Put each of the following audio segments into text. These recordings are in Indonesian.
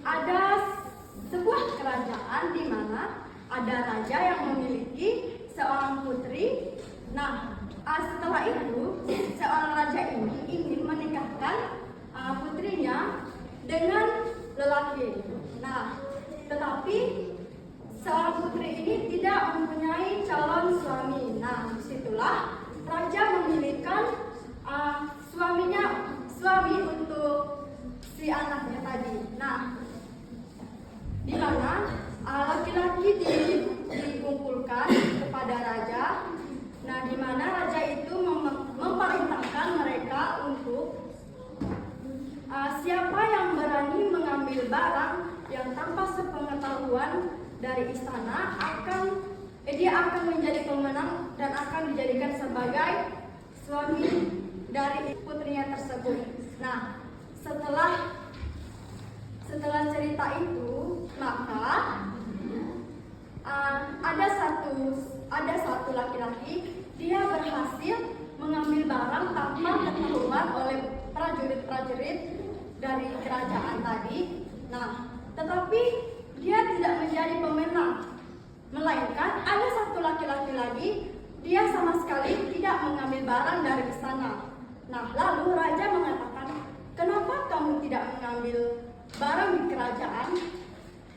ada sebuah kerajaan di mana ada raja yang memiliki seorang putri. Nah, setelah itu seorang raja ini ingin menikahkan putrinya dengan lelaki. Nah, tetapi seorang putri ini tidak mempunyai calon suami. Nah, disitulah raja memilihkan suami untuk si anaknya tadi. Nah, di mana laki-laki dikumpulkan kepada raja. Nah, di mana raja itu memerintahkan mereka untuk siapa yang berani mengambil barang yang tanpa sepengetahuan dari istana dia akan menjadi pemenang dan akan dijadikan sebagai suami dari putrinya tersebut. Nah, setelah cerita itu, maka ada satu laki-laki, dia berhasil mengambil barang tanpa ketahuan oleh prajurit-prajurit dari kerajaan tadi. Nah, tetapi dia tidak menjadi pemenang, melainkan ada satu laki-laki lagi, dia sama sekali tidak mengambil barang dari istana. Nah, lalu raja mengatakan, "Kenapa kamu tidak mengambil barang di kerajaan?"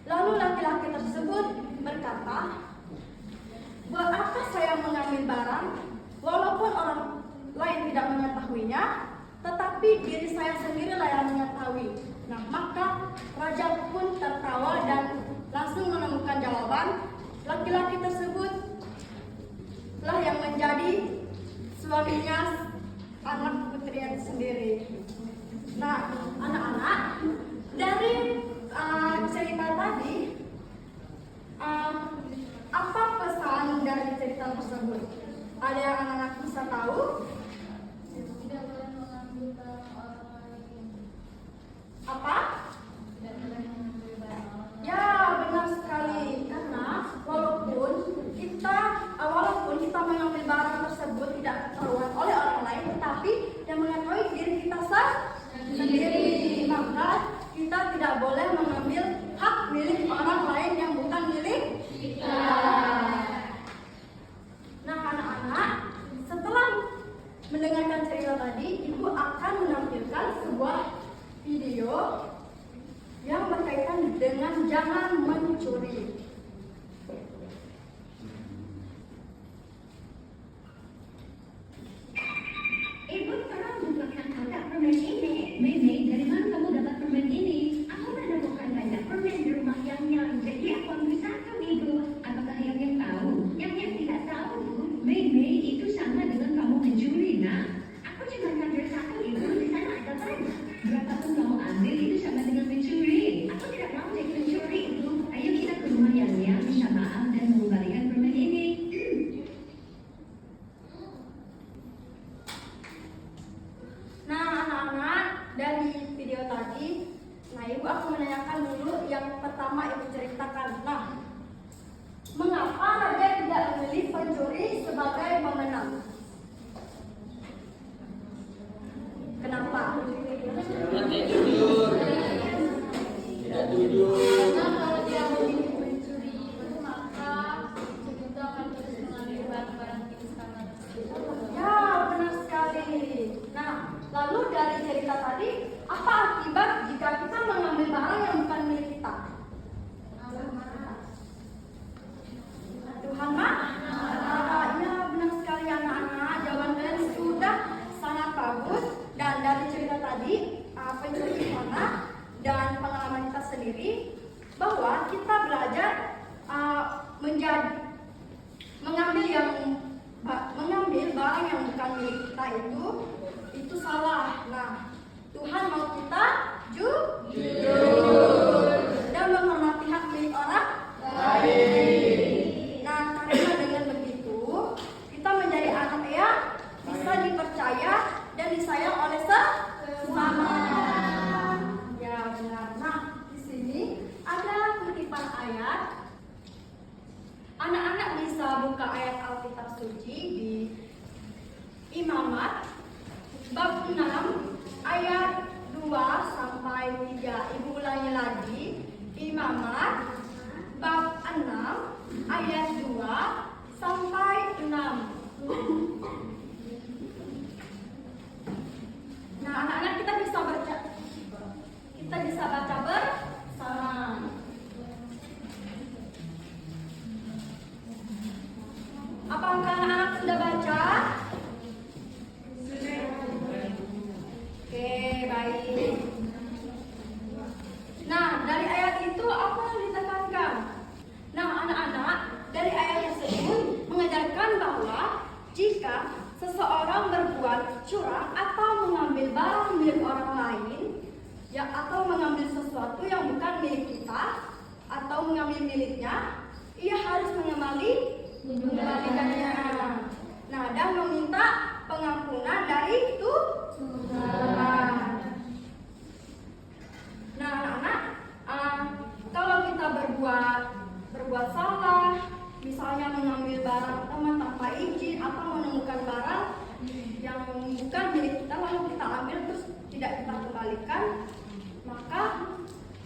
Lalu laki-laki tersebut berkata, "Buat apa saya mengambil barang walaupun orang lain tidak mengetahuinya, tetapi diri saya sendirilah yang mengetahui." Nah, maka raja pun tertawa dan langsung menemukan jawaban. Laki-laki tersebut lah yang menjadi suaminya anak putrinya sendiri. Nah, anak-anak, dari cerita tadi, apa pesan dari cerita tersebut? Ada yang anak-anak bisa tahu? Tidak boleh mengambil barang orang lain. Apa? Tidak boleh mengambil barang orang lain. Ya, benar sekali. Karena walaupun kita mengambil barang tersebut tidak ketahuan oleh orang lain, tetapi yang mengetahui diri kita sendiri. Maka kita tidak boleh mengambil hak milik orang lain yang bukan milik kita. Nah, anak-anak, setelah mendengarkan cerita tadi, ibu akan menampilkan sebuah video yang berkaitan dengan jangan mencuri. Ibu, tolong bukakan kotak permen ini. Mimi, dari mana kamu dapat permen ini? Aku menemukan banyak permen di rumah Yang, jadi aku ambil satu, Ibu. Apakah Yang tahu? Yang tidak tahu, Bu. Mimi, itu sama dengan kamu mencuri, nak. Aku cuma ambil satu, Ibu. Di sana ada banyak. Berapapun kamu ambil, itu sama dengan mencuri. Aku tidak mau jadi pencuri, Ibu. Ayo kita ke rumah Yang, minta maaf dan mengembalikan permen ini. Nah, anak-anak, dari video tadi, ibu akan menanyakan dulu yang pertama ibu ceritakan. Nah, mengapa raja tidak memilih pencuri sebagai pemenang? Kenapa? Tidak jujur. Tidak jujur. Karena kalau dia memilih mencuri, maka kita akan terus mengambil barang-barang di istana tersebut. Ya, benar sekali. Nah, lalu dari cerita tadi, apa akibat jika kita mengambil barang yang bukan milik kita? Tuhan marah. Ya, benar sekali anak-anak. Jawaban kalian sudah sangat bagus. Dan dari cerita tadi, pencuri mana dan pengalaman kita sendiri, bahwa kita belajar mengambil barang yang bukan milik kita itu salah. Nah, Tuhan mau kita jujur dan menghormati hak milik orang lain. Nah, karena dengan begitu kita menjadi anak yang bisa dipercaya dan disayang oleh sesama. Ya, benar. Nah, di sini ada kutipan ayat. Anak-anak bisa buka ayat Alkitab suci di Imamat bab 6 ayat 2 Ibu ulangi lagi. Imamat bab 6 ayat 2 sampai 6. Nah, anak-anak kita bisa baca bersama. Apakah anak-anak sudah baca? Oke, baik. Nah, dari ayat itu apa yang ditekankan? Nah, anak-anak, dari ayat tersebut mengajarkan bahwa jika seseorang berbuat curang atau mengambil barang milik orang lain, ya, atau mengambil sesuatu yang bukan milik kita, atau mengambil miliknya, ia harus mengembalikannya. Nah, dan meminta pengampunan dari Tuhan. Nah, anak-anak, kalau kita berbuat salah, misalnya mengambil barang teman tanpa izin atau menemukan barang yang bukan milik kita lalu kita ambil terus tidak kita kembalikan, maka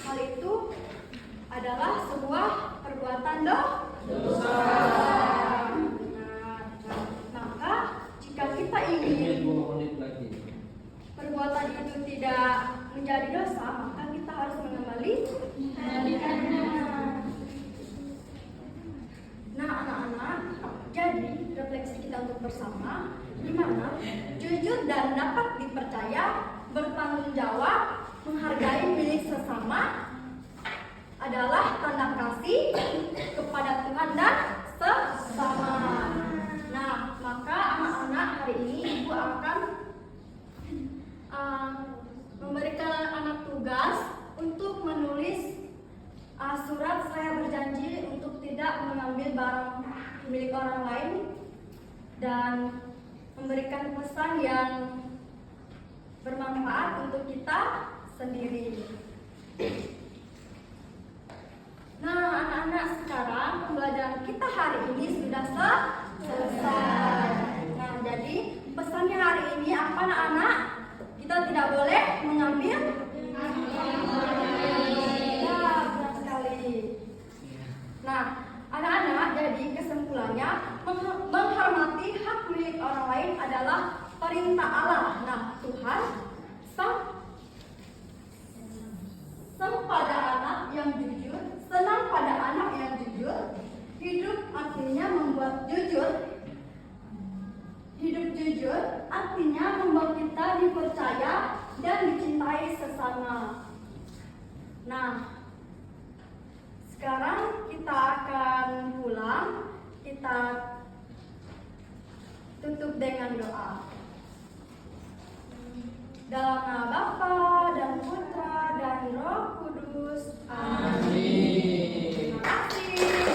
hal itu adalah sebuah perbuatan dosa. Maka jika kita ingin perbuatan itu tidak menjadi dosa, maka kita harus mengembalikannya. Nah, anak-anak, jadi refleksi kita untuk bersama, di mana jujur dan dapat dipercaya, bertanggung jawab, menghargai milik sesama adalah tanda kasih kepada Tuhan dan sesama. Nah, maka anak-anak, hari ini Ibu akan memberikan anak tugas untuk menulis surat saya berjanji untuk tidak mengambil barang milik orang lain dan memberikan pesan yang bermanfaat untuk kita sendiri. Nah, anak-anak, sekarang pembelajaran kita hari ini sudah selesai. Nah, jadi pesannya hari ini apa, anak-anak? Kita tidak boleh mengambil. Ya, benar sekali. Nah, anak-anak, jadi kesimpulannya menghormati hak milik orang lain adalah perintah Allah. Nah, Tuhan senang pada anak yang jujur. Hidup artinya membuat jujur. Hidup jujur artinya membuat kita dipercaya dan dicintai sesama. Nah, sekarang kita akan pulang. Kita tutup dengan doa. Dalam nama Bapa dan Putra dan Roh Kudus. Amin. Terima kasih.